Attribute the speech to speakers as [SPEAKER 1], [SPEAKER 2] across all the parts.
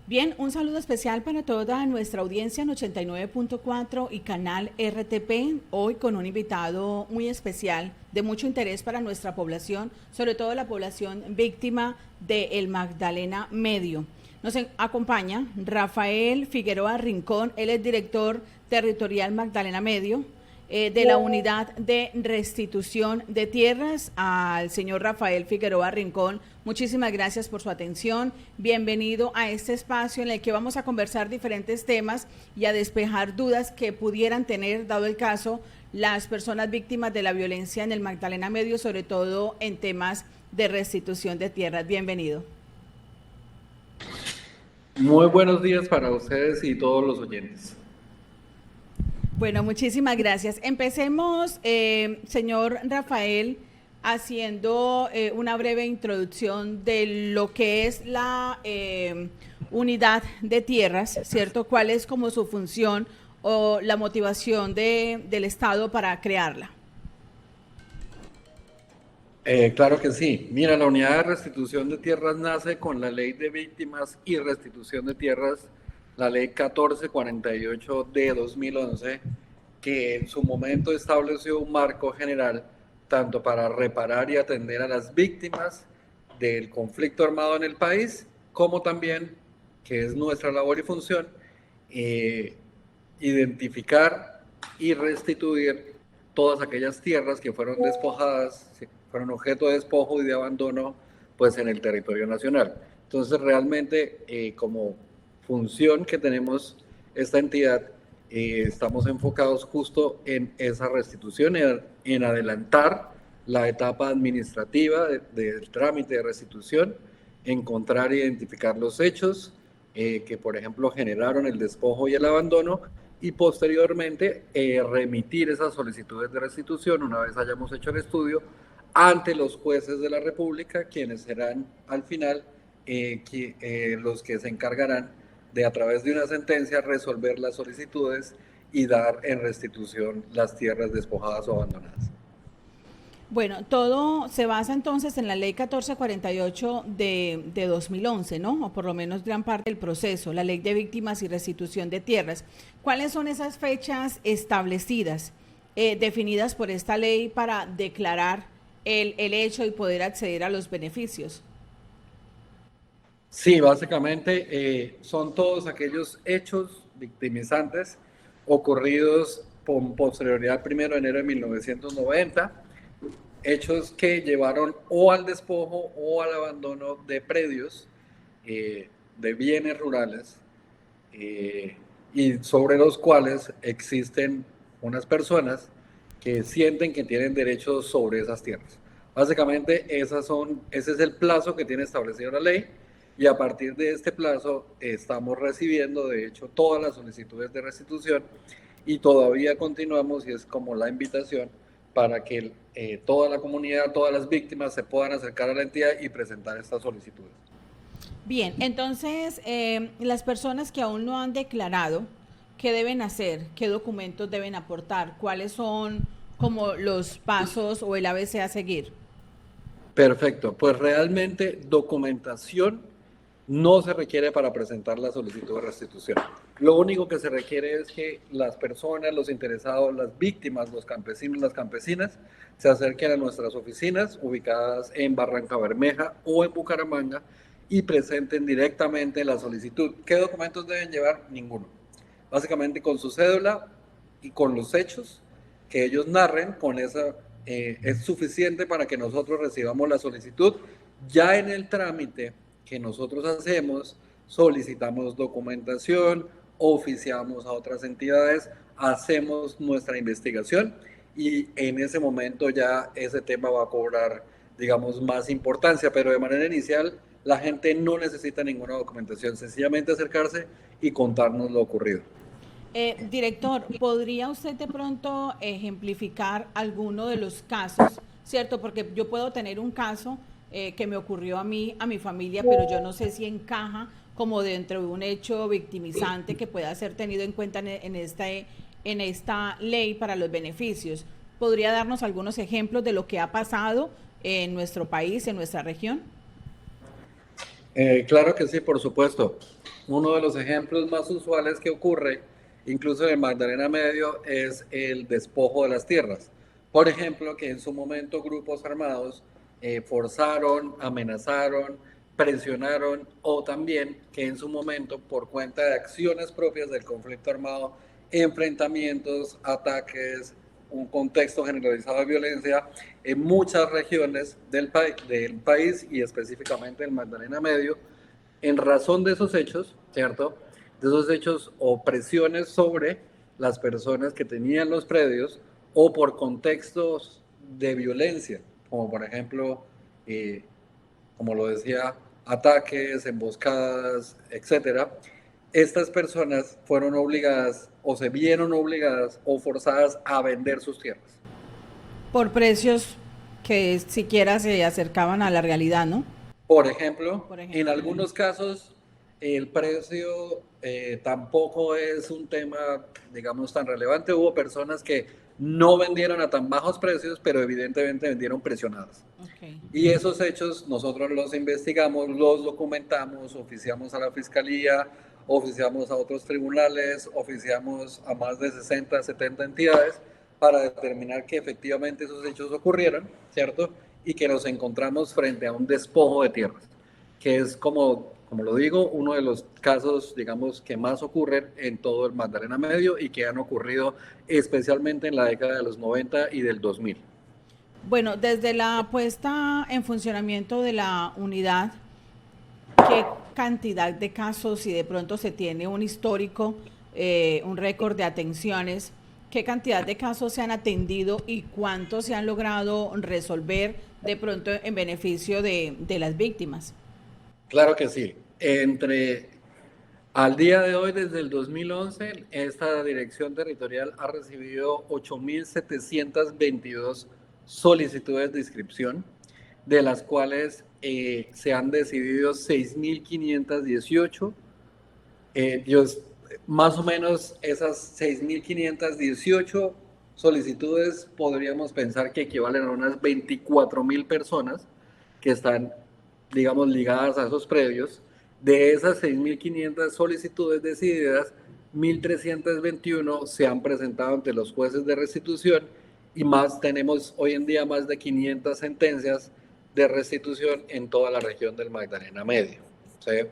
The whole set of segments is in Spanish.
[SPEAKER 1] Bien, un saludo especial para toda nuestra audiencia en 89.4 y canal RTP, hoy con un invitado muy especial de mucho interés para nuestra población, sobre todo la población víctima del Magdalena Medio. Acompaña Rafael Figueroa Rincón, él es director territorial Magdalena Medio, de la unidad de restitución de tierras. Al señor Rafael Figueroa Rincón, muchísimas gracias por su atención. Bienvenido a este espacio en el que vamos a conversar diferentes temas y a despejar dudas que pudieran tener, dado el caso, las personas víctimas de la violencia en el Magdalena Medio, sobre todo en temas de restitución de tierras. Bienvenido.
[SPEAKER 2] Muy buenos días para ustedes y todos los oyentes.
[SPEAKER 1] Bueno, muchísimas gracias. Empecemos, señor Rafael, haciendo una breve introducción de lo que es la unidad de tierras, ¿cierto? ¿Cuál es como su función o la motivación del Estado para crearla?
[SPEAKER 2] Claro que sí. Mira, la unidad de restitución de tierras nace con la Ley de Víctimas y Restitución de Tierras, la Ley 1448 de 2011, que en su momento estableció un marco general tanto para reparar y atender a las víctimas del conflicto armado en el país, como también, que es nuestra labor y función, identificar y restituir todas aquellas tierras que fueron despojadas, fueron objeto de despojo y de abandono, pues en el territorio nacional. Entonces, realmente, como función que tenemos esta entidad, estamos enfocados justo en esa restitución, en adelantar la etapa administrativa del trámite de restitución, encontrar e identificar los hechos que, por ejemplo, generaron el despojo y el abandono, y posteriormente remitir esas solicitudes de restitución una vez hayamos hecho el estudio ante los jueces de la República, quienes serán al final los que se encargarán de, a través de una sentencia, resolver las solicitudes y dar en restitución las tierras despojadas o abandonadas.
[SPEAKER 1] Bueno, todo se basa entonces en la ley 1448 de 2011, ¿no? O por lo menos gran parte del proceso, la ley de víctimas y restitución de tierras. ¿Cuáles son esas fechas establecidas, definidas por esta ley para declarar el hecho y poder acceder a los beneficios?
[SPEAKER 2] Sí, básicamente son todos aquellos hechos victimizantes ocurridos con posterioridad al 1 de enero de 1990, hechos que llevaron o al despojo o al abandono de predios, de bienes rurales, y sobre los cuales existen unas personas que sienten que tienen derechos sobre esas tierras. Básicamente, ese es el plazo que tiene establecido la ley, y a partir de este plazo estamos recibiendo, de hecho, todas las solicitudes de restitución, y todavía continuamos, y es como la invitación para que toda la comunidad, todas las víctimas se puedan acercar a la entidad y presentar estas solicitudes.
[SPEAKER 1] Bien, entonces, las personas que aún no han declarado, ¿qué deben hacer? ¿Qué documentos deben aportar? ¿Cuáles son como los pasos o el ABC a seguir?
[SPEAKER 2] Perfecto, pues realmente documentación no se requiere para presentar la solicitud de restitución. Lo único que se requiere es que las personas, los interesados, las víctimas, los campesinos, las campesinas, se acerquen a nuestras oficinas ubicadas en Barranca Bermeja o en Bucaramanga y presenten directamente la solicitud. ¿Qué documentos deben llevar? Ninguno. Básicamente con su cédula y con los hechos que ellos narren, con esa es suficiente para que nosotros recibamos la solicitud. Ya en el trámite que nosotros hacemos, solicitamos documentación, oficiamos a otras entidades, hacemos nuestra investigación, y en ese momento ya ese tema va a cobrar, digamos, más importancia, pero de manera inicial la gente no necesita ninguna documentación, sencillamente acercarse y contarnos lo ocurrido.
[SPEAKER 1] Director, ¿podría usted de pronto ejemplificar alguno de los casos, cierto? Porque yo puedo tener un caso que me ocurrió a mí, a mi familia, pero yo no sé si encaja como dentro de un hecho victimizante que pueda ser tenido en cuenta en esta ley para los beneficios. ¿Podría darnos algunos ejemplos de lo que ha pasado en nuestro país, en nuestra región?
[SPEAKER 2] Claro que sí, por supuesto. Uno de los ejemplos más usuales que ocurre, incluso en el Magdalena Medio, es el despojo de las tierras. Por ejemplo, que en su momento grupos armados forzaron, amenazaron, presionaron, o también que en su momento, por cuenta de acciones propias del conflicto armado, enfrentamientos, ataques, un contexto generalizado de violencia en muchas regiones del país y específicamente el Magdalena Medio, en razón de esos hechos, ¿cierto? De esos hechos o presiones sobre las personas que tenían los predios o por contextos de violencia, como por ejemplo, eh, como lo decía, ataques, emboscadas, etcétera. Estas personas fueron obligadas o se vieron obligadas o forzadas a vender sus tierras.
[SPEAKER 1] Por precios que siquiera se acercaban a la realidad, ¿no?
[SPEAKER 2] Por ejemplo,
[SPEAKER 1] Por
[SPEAKER 2] en
[SPEAKER 1] ejemplo.
[SPEAKER 2] algunos casos el precio tampoco es un tema, digamos, tan relevante. Hubo personas que no vendieron a tan bajos precios, pero evidentemente vendieron presionadas.
[SPEAKER 1] Okay.
[SPEAKER 2] Y esos hechos nosotros los investigamos, los documentamos, oficiamos a la fiscalía, oficiamos a otros tribunales, oficiamos a más de 60, 70 entidades para determinar que efectivamente esos hechos ocurrieron, ¿cierto? Y que nos encontramos frente a un despojo de tierras, que es como lo digo, uno de los casos, digamos, que más ocurren en todo el Magdalena Medio y que han ocurrido especialmente en la década de los 90 y del 2000.
[SPEAKER 1] Bueno, desde la puesta en funcionamiento de la unidad, ¿qué cantidad de casos, si de pronto se tiene un histórico, un récord de atenciones, qué cantidad de casos se han atendido y cuántos se han logrado resolver de pronto en beneficio de las víctimas?
[SPEAKER 2] Claro que sí. Al día de hoy, desde el 2011, esta dirección territorial ha recibido 8.722 solicitudes de inscripción, de las cuales se han decidido 6.518. Más o menos esas 6.518 solicitudes podríamos pensar que equivalen a unas 24.000 personas que están, digamos, ligadas a esos predios. De esas 6.500 solicitudes decididas, 1.321 se han presentado ante los jueces de restitución y más tenemos hoy en día más de 500 sentencias de restitución en toda la región del Magdalena Medio. ¿Sí?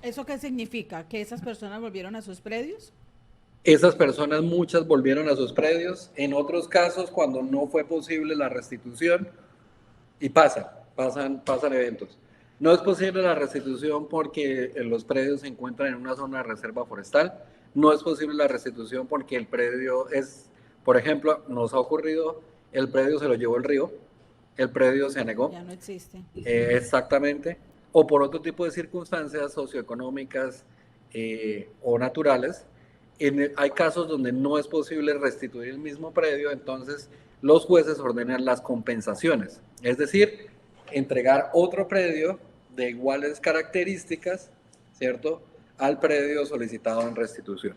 [SPEAKER 1] ¿Eso qué significa? ¿Que esas personas volvieron a sus predios?
[SPEAKER 2] Esas personas, muchas volvieron a sus predios. En otros casos, cuando no fue posible la restitución, y pasan eventos. No es posible la restitución porque los predios se encuentran en una zona de reserva forestal. No es posible la restitución porque el predio es, por ejemplo, nos ha ocurrido, el predio se lo llevó el río, el predio se negó.
[SPEAKER 1] Ya no existe.
[SPEAKER 2] Exactamente. O por otro tipo de circunstancias socioeconómicas o naturales. Hay casos donde no es posible restituir el mismo predio, entonces los jueces ordenan las compensaciones, es decir, entregar otro predio de iguales características, ¿cierto?, al predio solicitado en restitución.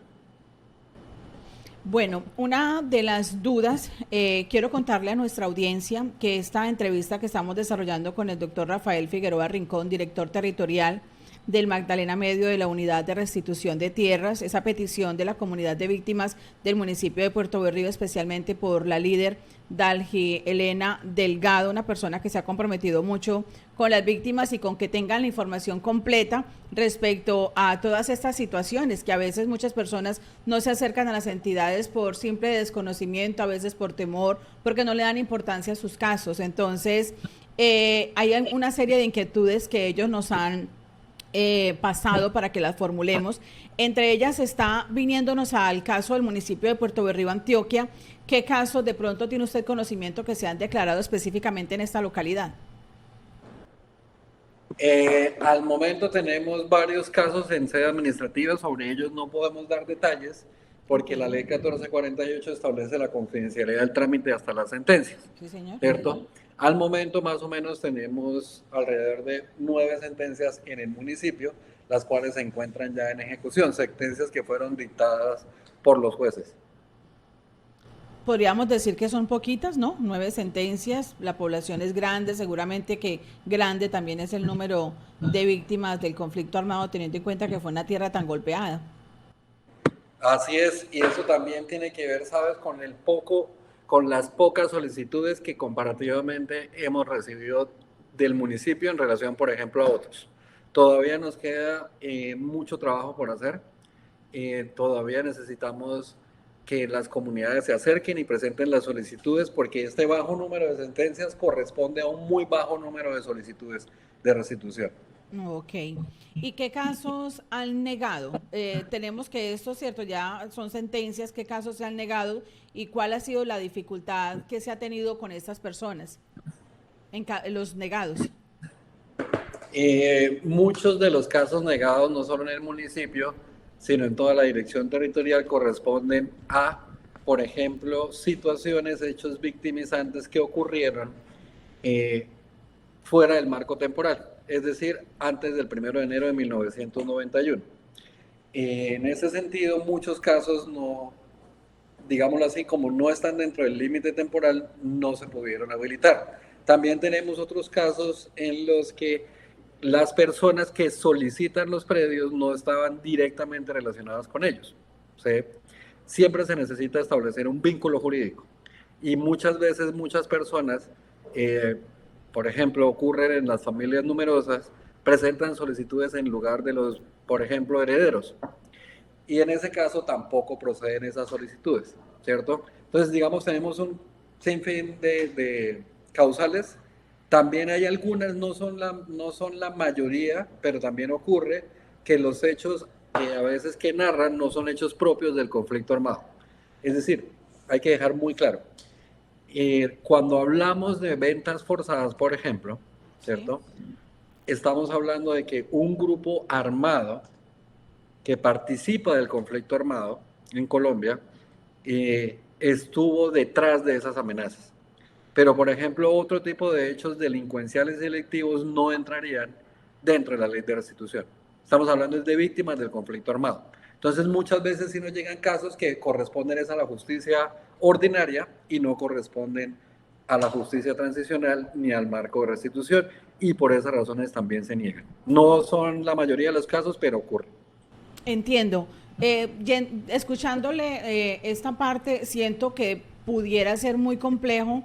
[SPEAKER 1] Bueno, una de las dudas, quiero contarle a nuestra audiencia que esta entrevista que estamos desarrollando con el doctor Rafael Figueroa Rincón, director territorial del Magdalena Medio de la Unidad de Restitución de Tierras, esa petición de la comunidad de víctimas del municipio de Puerto Berrío, especialmente por la líder Dalgi Elena Delgado, una persona que se ha comprometido mucho con las víctimas y con que tengan la información completa respecto a todas estas situaciones, que a veces muchas personas no se acercan a las entidades por simple desconocimiento, a veces por temor, porque no le dan importancia a sus casos. Entonces, hay una serie de inquietudes que ellos nos han pasado para que las formulemos. Entre ellas está viniéndonos al caso del municipio de Puerto Berrío, Antioquia. ¿Qué casos de pronto tiene usted conocimiento que se han declarado específicamente en esta localidad?
[SPEAKER 2] Al momento tenemos varios casos en sede administrativa, sobre ellos no podemos dar detalles porque la ley 1448 establece la confidencialidad del trámite hasta las sentencias.
[SPEAKER 1] Sí, señor.
[SPEAKER 2] ¿Cierto? Al momento más o menos tenemos alrededor de 9 sentencias en el municipio, las cuales se encuentran ya en ejecución, sentencias que fueron dictadas por los jueces.
[SPEAKER 1] Podríamos decir que son poquitas, ¿no? 9 sentencias, la población es grande, seguramente que grande también es el número de víctimas del conflicto armado, teniendo en cuenta que fue una tierra tan golpeada.
[SPEAKER 2] Así es, y eso también tiene que ver, ¿sabes?, con las pocas solicitudes que comparativamente hemos recibido del municipio en relación, por ejemplo, a otros. Todavía nos queda mucho trabajo por hacer. Todavía necesitamos que las comunidades se acerquen y presenten las solicitudes, porque este bajo número de sentencias corresponde a un muy bajo número de solicitudes de restitución.
[SPEAKER 1] Ok. ¿Y qué casos han negado? Tenemos que esto es cierto, ya son sentencias, ¿qué casos se han negado y cuál ha sido la dificultad que se ha tenido con estas personas, los negados?
[SPEAKER 2] Muchos de los casos negados, no solo en el municipio, sino en toda la dirección territorial, corresponden a, por ejemplo, situaciones, hechos victimizantes que ocurrieron eh, fuera del marco temporal, es decir, antes del 1 de enero de 1991. En ese sentido, muchos casos no, digámoslo así, como no están dentro del límite temporal, no se pudieron habilitar. También tenemos otros casos en los que las personas que solicitan los predios no estaban directamente relacionadas con ellos. ¿Sí? Siempre se necesita establecer un vínculo jurídico. Y muchas veces muchas personas, por ejemplo, ocurren en las familias numerosas, presentan solicitudes en lugar de los, por ejemplo, herederos. Y en ese caso tampoco proceden esas solicitudes, ¿cierto? Entonces, digamos, tenemos un sinfín de causales. También hay algunas, no son la mayoría, pero también ocurre que los hechos a veces que narran no son hechos propios del conflicto armado. Es decir, hay que dejar muy claro, cuando hablamos de ventas forzadas, por ejemplo,
[SPEAKER 1] Sí.
[SPEAKER 2] ¿cierto? Estamos hablando de que un grupo armado que participa del conflicto armado en Colombia estuvo detrás de esas amenazas. Pero, por ejemplo, otro tipo de hechos delincuenciales selectivos no entrarían dentro de la ley de restitución. Estamos hablando de víctimas del conflicto armado. Entonces, muchas veces sí nos llegan casos que corresponden a la justicia ordinaria y no corresponden a la justicia transicional ni al marco de restitución, y por esas razones también se niegan. No son la mayoría de los casos, pero ocurren.
[SPEAKER 1] Entiendo. Escuchándole esta parte, siento que pudiera ser muy complejo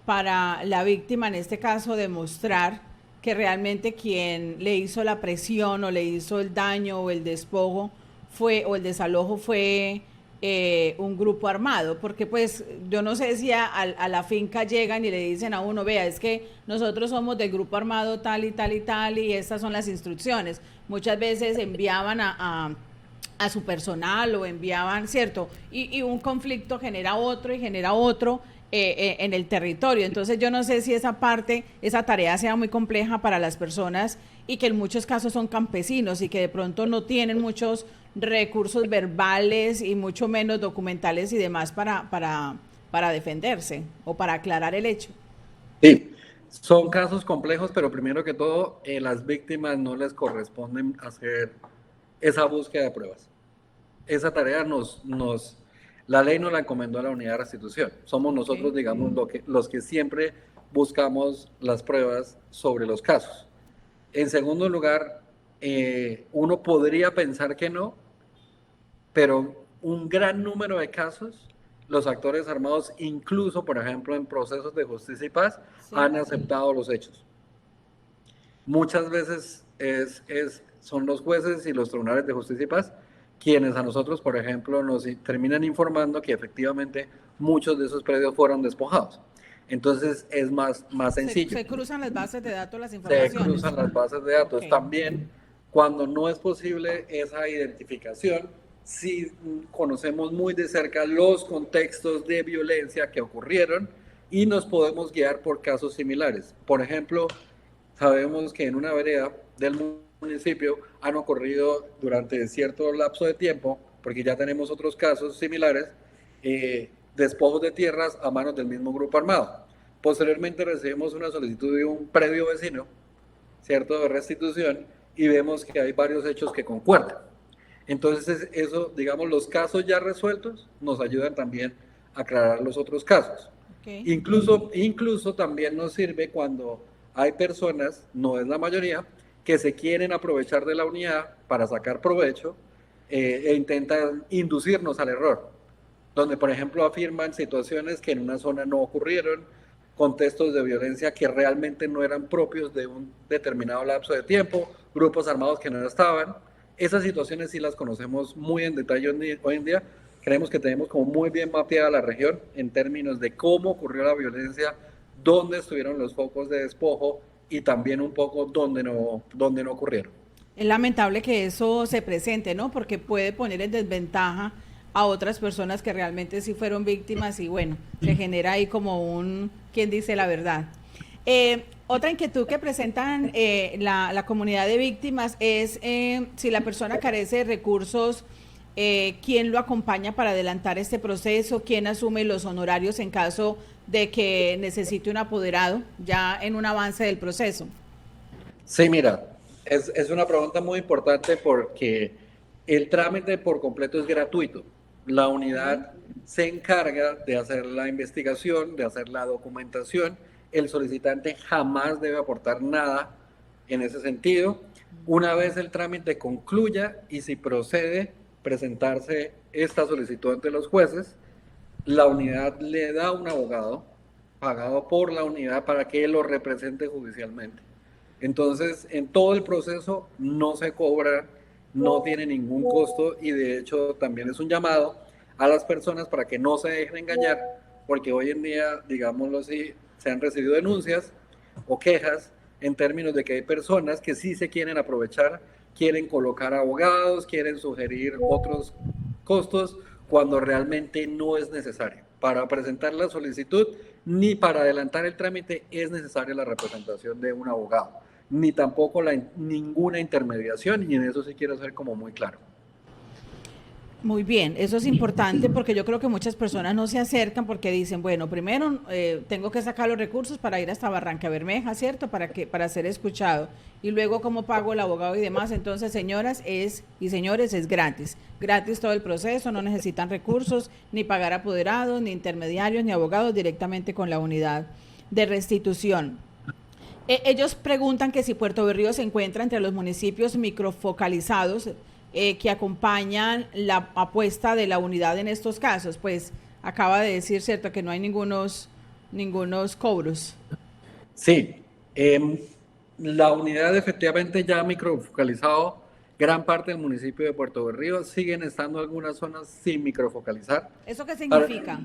[SPEAKER 1] para la víctima, en este caso, demostrar que realmente quien le hizo la presión o le hizo el daño o el despojo fue o el desalojo fue un grupo armado, porque pues yo no sé si a la finca llegan y le dicen a uno, vea, es que nosotros somos del grupo armado tal y tal y tal y estas son las instrucciones. Muchas veces enviaban a su personal o enviaban, ¿cierto? Y un conflicto genera otro y genera otro en el territorio. Entonces yo no sé si esa parte, esa tarea sea muy compleja para las personas y que en muchos casos son campesinos y que de pronto no tienen muchos recursos verbales y mucho menos documentales y demás para defenderse o para aclarar el hecho.
[SPEAKER 2] Sí, son casos complejos, pero primero que todo, las víctimas no les corresponden hacer esa búsqueda de pruebas. Esa tarea la ley nos la encomendó a la unidad de restitución. Somos nosotros,
[SPEAKER 1] Okay.
[SPEAKER 2] digamos, los que siempre buscamos las pruebas sobre los casos. En segundo lugar, uno podría pensar que no, pero un gran número de casos, los actores armados, incluso, por ejemplo, en procesos de justicia y paz,
[SPEAKER 1] Sí.
[SPEAKER 2] han aceptado los hechos. Muchas veces son los jueces y los tribunales de justicia y paz quienes a nosotros, por ejemplo, nos terminan informando que efectivamente muchos de esos predios fueron despojados. Entonces es más sencillo.
[SPEAKER 1] Se cruzan las bases de datos, las
[SPEAKER 2] Se
[SPEAKER 1] informaciones.
[SPEAKER 2] cruzan las bases de
[SPEAKER 1] Ok.
[SPEAKER 2] datos. También, cuando no es posible esa identificación, sí conocemos muy de cerca los contextos de violencia que ocurrieron y nos podemos guiar por casos similares. Por ejemplo, sabemos que en una vereda del municipio han ocurrido durante cierto lapso de tiempo, porque ya tenemos otros casos similares, despojos de tierras a manos del mismo grupo armado. Posteriormente recibimos una solicitud de un predio vecino, ¿cierto?, de restitución, y vemos que hay varios hechos que concuerdan. Entonces, eso, digamos, los casos ya resueltos nos ayudan también aclarar los otros casos.
[SPEAKER 1] Okay.
[SPEAKER 2] Incluso también nos sirve cuando hay personas, no es la mayoría, que se quieren aprovechar de la unidad para sacar provecho e intentan inducirnos al error, donde por ejemplo afirman situaciones que en una zona no ocurrieron, contextos de violencia que realmente no eran propios de un determinado lapso de tiempo, grupos armados que no estaban. Esas situaciones sí las conocemos muy en detalle hoy en día. Creemos que tenemos como muy bien mapeada la región en términos de cómo ocurrió la violencia, dónde estuvieron los focos de despojo y también un poco dónde no ocurrieron.
[SPEAKER 1] Es lamentable que eso se presente, ¿no? Porque puede poner en desventaja a otras personas que realmente sí fueron víctimas y bueno, se genera ahí como un, ¿quién dice la verdad? Otra inquietud que presentan la comunidad de víctimas es si la persona carece de recursos, quién lo acompaña para adelantar este proceso, quién asume los honorarios en caso de que necesite un apoderado ya en un avance del proceso.
[SPEAKER 2] Sí, mira, es una pregunta muy importante porque el trámite por completo es gratuito. La unidad se encarga de hacer la investigación, de hacer la documentación. El solicitante jamás debe aportar nada en ese sentido. Una vez el trámite concluya y si procede presentarse esta solicitud ante los jueces, la unidad le da un abogado pagado por la unidad para que lo represente judicialmente. Entonces, en todo el proceso no se cobra, no tiene ningún costo y de hecho también es un llamado a las personas para que no se dejen engañar, porque hoy en día, digámoslo así, se han recibido denuncias o quejas en términos de que hay personas que sí se quieren aprovechar, quieren colocar abogados, quieren sugerir otros costos cuando realmente no es necesario. Para presentar la solicitud ni para adelantar el trámite es necesaria la representación de un abogado, ni tampoco ninguna intermediación, y en eso sí quiero ser como muy claro.
[SPEAKER 1] Muy bien, eso es importante porque yo creo que muchas personas no se acercan porque dicen, bueno, primero tengo que sacar los recursos para ir hasta Barranca Bermeja, ¿cierto? Para ser escuchado. Y luego cómo pago el abogado y demás. Entonces, señoras y señores, es gratis. Gratis todo el proceso, no necesitan recursos, ni pagar apoderados, ni intermediarios, ni abogados, directamente con la unidad de restitución. Ellos preguntan que si Puerto Berrío se encuentra entre los municipios microfocalizados que acompañan la apuesta de la unidad en estos casos. Pues acaba de decir, ¿cierto?, que no hay ningunos cobros.
[SPEAKER 2] Sí, la unidad efectivamente ya ha microfocalizado gran parte del municipio de Puerto Berrío. Siguen estando algunas zonas sin microfocalizar.
[SPEAKER 1] ¿Eso qué significa?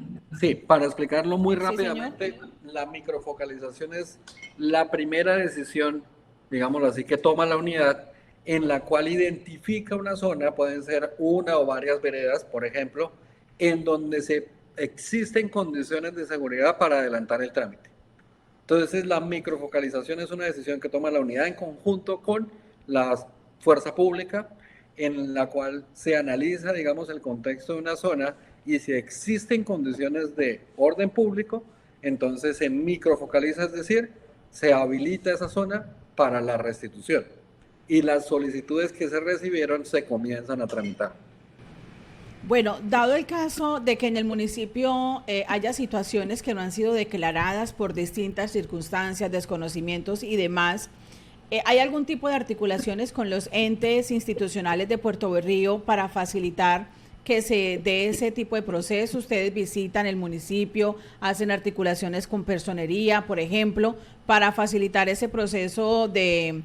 [SPEAKER 2] Para explicarlo muy
[SPEAKER 1] Sí,
[SPEAKER 2] rápidamente, la microfocalización es la primera decisión, digámoslo así, que toma la unidad en la cual identifica una zona, pueden ser una o varias veredas, por ejemplo, en donde existen condiciones de seguridad para adelantar el trámite. Entonces, la microfocalización es una decisión que toma la unidad en conjunto con la fuerza pública, en la cual se analiza, digamos, el contexto de una zona y si existen condiciones de orden público, entonces se microfocaliza, es decir, se habilita esa zona para la restitución. Y las solicitudes que se recibieron se comienzan a tramitar.
[SPEAKER 1] Bueno, dado el caso de que en el municipio haya situaciones que no han sido declaradas por distintas circunstancias, desconocimientos y demás, ¿hay algún tipo de articulaciones con los entes institucionales de Puerto Berrío para facilitar que se dé ese tipo de proceso? Ustedes visitan el municipio, hacen articulaciones con personería, por ejemplo, para facilitar ese proceso de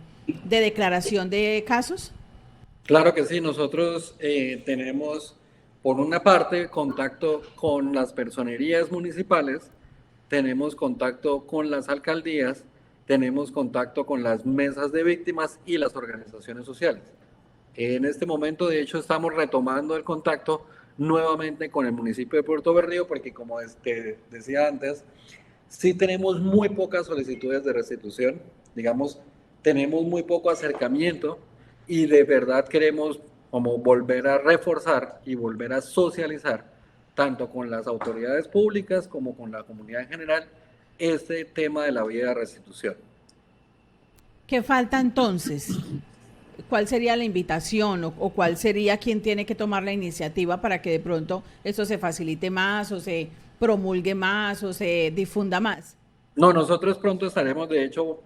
[SPEAKER 1] declaración de casos.
[SPEAKER 2] Claro que sí, nosotros tenemos por una parte contacto con las personerías municipales, tenemos contacto con las alcaldías, tenemos contacto con las mesas de víctimas y las organizaciones sociales. En este momento, de hecho, estamos retomando el contacto nuevamente con el municipio de Puerto Berrío, porque como decía antes, sí tenemos muy pocas solicitudes de restitución, digamos, tenemos muy poco acercamiento y de verdad queremos como volver a reforzar y volver a socializar tanto con las autoridades públicas como con la comunidad en general este tema de la vía de restitución.
[SPEAKER 1] ¿Qué falta entonces? ¿Cuál sería la invitación o cuál sería quien tiene que tomar la iniciativa para que de pronto esto se facilite más o se promulgue más o se difunda más?
[SPEAKER 2] No, nosotros pronto estaremos, de hecho,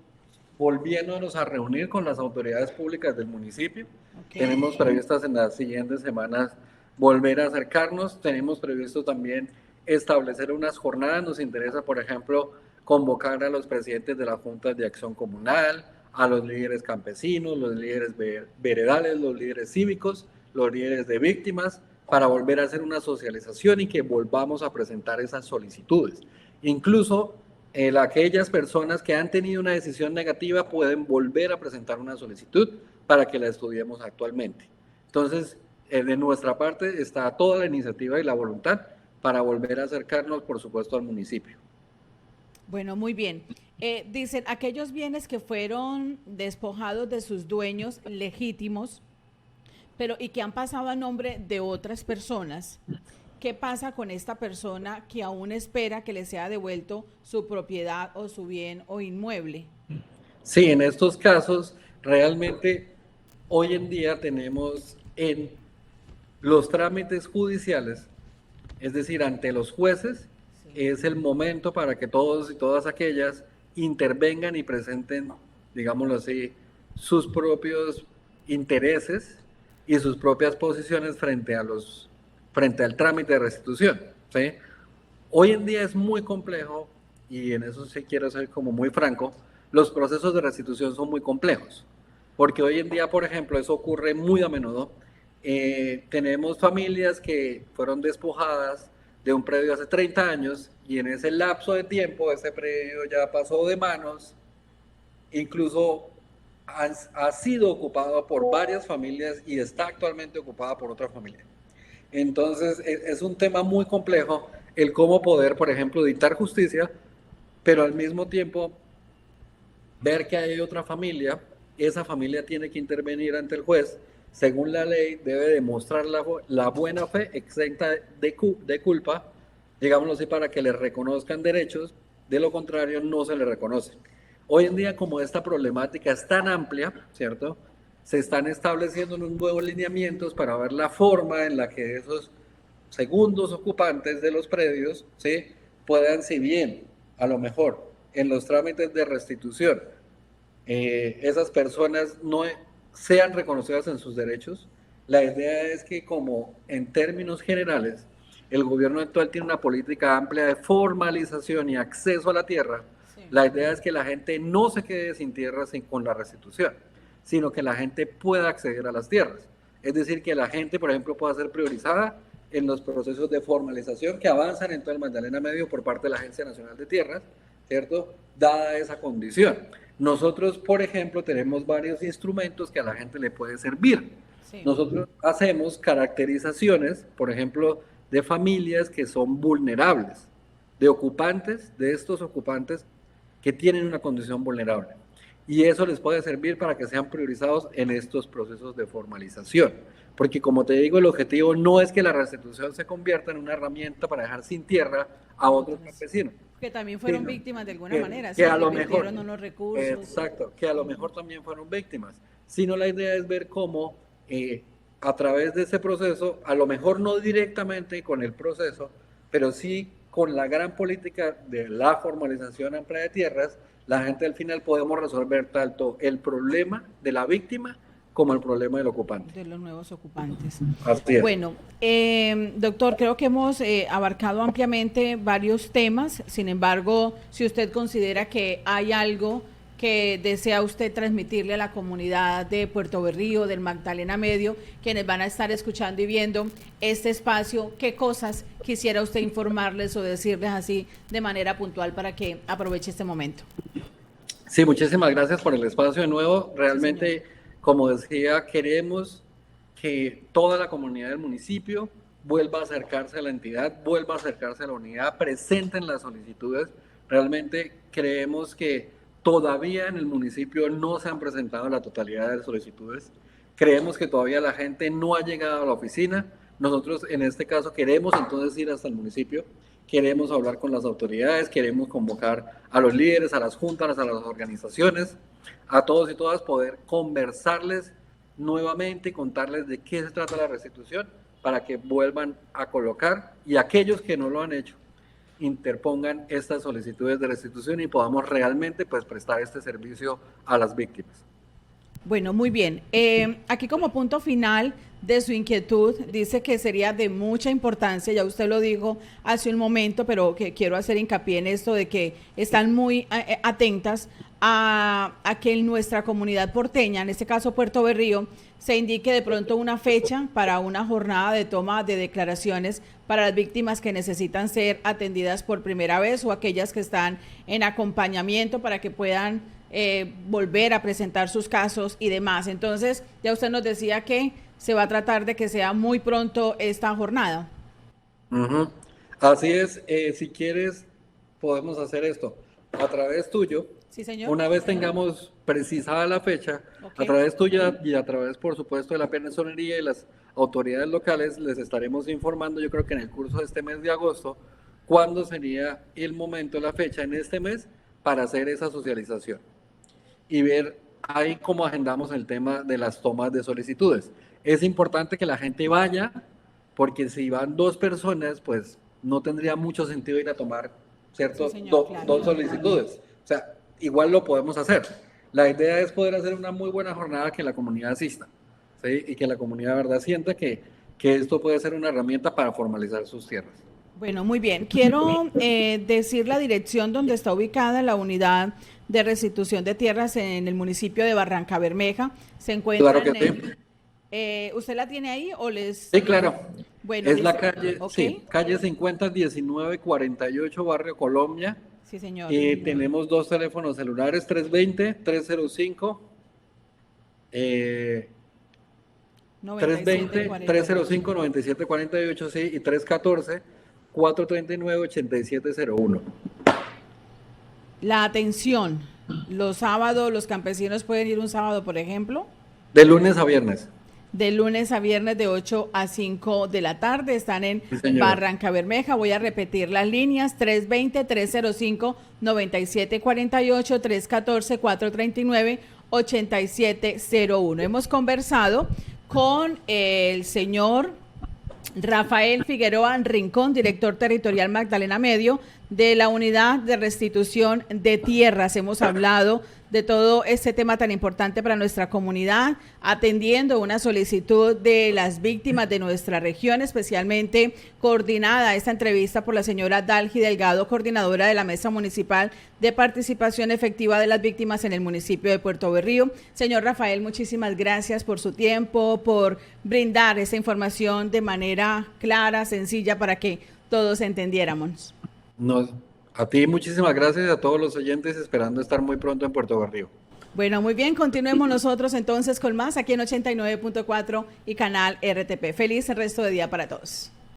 [SPEAKER 2] volviéndonos a reunir con las autoridades públicas del municipio.
[SPEAKER 1] Okay.
[SPEAKER 2] Tenemos previstas en las siguientes semanas volver a acercarnos. Tenemos previsto también establecer unas jornadas. Nos interesa, por ejemplo, convocar a los presidentes de las juntas de acción comunal, a los líderes campesinos, los líderes veredales, los líderes cívicos, los líderes de víctimas, para volver a hacer una socialización y que volvamos a presentar esas solicitudes. Incluso aquellas personas que han tenido una decisión negativa pueden volver a presentar una solicitud para que la estudiemos actualmente. Entonces, de nuestra parte está toda la iniciativa y la voluntad para volver a acercarnos, por supuesto, al municipio.
[SPEAKER 1] Bueno, muy bien. Dicen, aquellos bienes que fueron despojados de sus dueños legítimos, pero y que han pasado a nombre de otras personas, ¿qué pasa con esta persona que aún espera que le sea devuelto su propiedad o su bien o inmueble?
[SPEAKER 2] Sí, en estos casos, realmente hoy en día tenemos en los trámites judiciales, es decir, ante los jueces, es el momento para que todos y todas aquellas intervengan y presenten, digámoslo así, sus propios intereses y sus propias posiciones frente al trámite de restitución, ¿sí? Hoy en día es muy complejo, y en eso sí quiero ser como muy franco, los procesos de restitución son muy complejos, porque hoy en día, por ejemplo, eso ocurre muy a menudo. Tenemos familias que fueron despojadas de un predio hace 30 años y en ese lapso de tiempo ese predio ya pasó de manos, incluso ha sido ocupado por varias familias y está actualmente ocupada por otra familia. Entonces es un tema muy complejo el cómo poder, por ejemplo, dictar justicia, pero al mismo tiempo ver que hay otra familia, esa familia tiene que intervenir ante el juez. Según la ley, debe demostrar la buena fe exenta de culpa, digámoslo así, para que le reconozcan derechos, de lo contrario no se le reconoce. Hoy en día, como esta problemática es tan amplia, ¿cierto? Se están estableciendo unos nuevos lineamientos para ver la forma en la que esos segundos ocupantes de los predios, ¿sí?, puedan, si bien a lo mejor en los trámites de restitución esas personas no sean reconocidas en sus derechos, la idea es que, como en términos generales el gobierno actual tiene una política amplia de formalización y acceso a la tierra, sí, la idea es que la gente no se quede sin tierra con la restitución, sino que la gente pueda acceder a las tierras. Es decir, que la gente, por ejemplo, pueda ser priorizada en los procesos de formalización que avanzan en todo el Magdalena Medio por parte de la Agencia Nacional de Tierras, ¿cierto?, dada esa condición. Nosotros, por ejemplo, tenemos varios instrumentos que a la gente le puede servir. Sí. Nosotros hacemos caracterizaciones, por ejemplo, de familias que son vulnerables, de ocupantes, de estos ocupantes que tienen una condición vulnerable. Y eso les puede servir para que sean priorizados en estos procesos de formalización. Porque, como te digo, el objetivo no es que la restitución se convierta en una herramienta para dejar sin tierra a otros campesinos.
[SPEAKER 1] Que también fueron víctimas de alguna manera,
[SPEAKER 2] que
[SPEAKER 1] ¿sí?
[SPEAKER 2] A lo mejor,
[SPEAKER 1] unos recursos.
[SPEAKER 2] Exacto, que a lo mejor también fueron víctimas. Sino la idea es ver cómo a través de ese proceso, a lo mejor no directamente con el proceso, pero sí con la gran política de la formalización amplia de tierras, la gente al final podemos resolver tanto el problema de la víctima como el problema del ocupante.
[SPEAKER 1] De los nuevos ocupantes.
[SPEAKER 2] Así es.
[SPEAKER 1] Bueno, doctor, creo que hemos abarcado ampliamente varios temas. Sin embargo, si usted considera que hay algo que desea usted transmitirle a la comunidad de Puerto Berrío, del Magdalena Medio, quienes van a estar escuchando y viendo este espacio, ¿qué cosas quisiera usted informarles o decirles así de manera puntual para que aproveche este momento?
[SPEAKER 2] Sí, muchísimas gracias por el espacio de nuevo. Realmente, sí, como decía, queremos que toda la comunidad del municipio vuelva a acercarse a la entidad, vuelva a acercarse a la unidad, presenten las solicitudes. Realmente creemos que todavía en el municipio no se han presentado la totalidad de solicitudes. Creemos que todavía la gente no ha llegado a la oficina. Nosotros en este caso queremos entonces ir hasta el municipio, queremos hablar con las autoridades, queremos convocar a los líderes, a las juntas, a las organizaciones, a todos y todas, poder conversarles nuevamente y contarles de qué se trata la restitución para que vuelvan a colocar, y aquellos que no lo han hecho, interpongan estas solicitudes de restitución y podamos realmente pues prestar este servicio a las víctimas.
[SPEAKER 1] Bueno, muy bien. Aquí como punto final de su inquietud, dice que sería de mucha importancia, ya usted lo dijo hace un momento, pero que quiero hacer hincapié en esto de que están muy atentas a que en nuestra comunidad porteña, en este caso Puerto Berrío, se indique de pronto una fecha para una jornada de toma de declaraciones para las víctimas que necesitan ser atendidas por primera vez o aquellas que están en acompañamiento para que puedan volver a presentar sus casos y demás. Entonces, ya usted nos decía que se va a tratar de que sea muy pronto esta jornada.
[SPEAKER 2] Así es, si quieres, podemos hacer esto a través tuyo.
[SPEAKER 1] Sí, señor.
[SPEAKER 2] Una vez tengamos precisada la fecha,
[SPEAKER 1] Okay.
[SPEAKER 2] a través tuya y a través, por supuesto, de la personería y las autoridades locales, les estaremos informando, yo creo que en el curso de este mes de agosto, cuándo sería el momento, la fecha en este mes para hacer esa socialización y ver ahí cómo agendamos el tema de las tomas de solicitudes. Es importante que la gente vaya, porque si van 2 personas, pues no tendría mucho sentido ir a tomar, ¿cierto?
[SPEAKER 1] Sí, señor, claro.
[SPEAKER 2] 2 solicitudes. O sea, igual lo podemos hacer. La idea es poder hacer una muy buena jornada que la comunidad asista, ¿sí? Y que la comunidad, de verdad, sienta que esto puede ser una herramienta para formalizar sus tierras.
[SPEAKER 1] Bueno, muy bien. Quiero decir la dirección donde está ubicada la unidad de restitución de tierras en el municipio de Barrancabermeja. Se encuentra
[SPEAKER 2] Claro que
[SPEAKER 1] sí. ¿Usted la tiene ahí o les...?
[SPEAKER 2] Sí, claro.
[SPEAKER 1] Bueno,
[SPEAKER 2] es la calle,
[SPEAKER 1] okay.
[SPEAKER 2] Sí, calle 50 1948, Barrio Colombia.
[SPEAKER 1] Sí, señor.
[SPEAKER 2] Y tenemos 2 teléfonos celulares, 320-305, 320-305-9748, sí, y 314-439-8701.
[SPEAKER 1] La atención, los sábados, los campesinos pueden ir un sábado, por ejemplo.
[SPEAKER 2] De lunes a viernes.
[SPEAKER 1] De lunes a viernes de 8 a 5 de la tarde. Están en Barrancabermeja. Voy a repetir las líneas: 320-305-9748, 314-439-8701. Hemos conversado con el señor Rafael Figueroa Rincón, director territorial Magdalena Medio de la Unidad de Restitución de Tierras. Hemos hablado de todo este tema tan importante para nuestra comunidad, atendiendo una solicitud de las víctimas de nuestra región, especialmente coordinada esta entrevista por la señora Dalgi Delgado, coordinadora de la Mesa Municipal de Participación Efectiva de las Víctimas en el municipio de Puerto Berrío. Señor Rafael, muchísimas gracias por su tiempo, por brindar esa información de manera clara, sencilla, para que todos entendiéramos.
[SPEAKER 2] A ti muchísimas gracias, a todos los oyentes, esperando estar muy pronto en Puerto Berrío.
[SPEAKER 1] Bueno, muy bien, continuemos nosotros entonces con más aquí en 89.4 y canal RTP. Feliz resto de día para todos.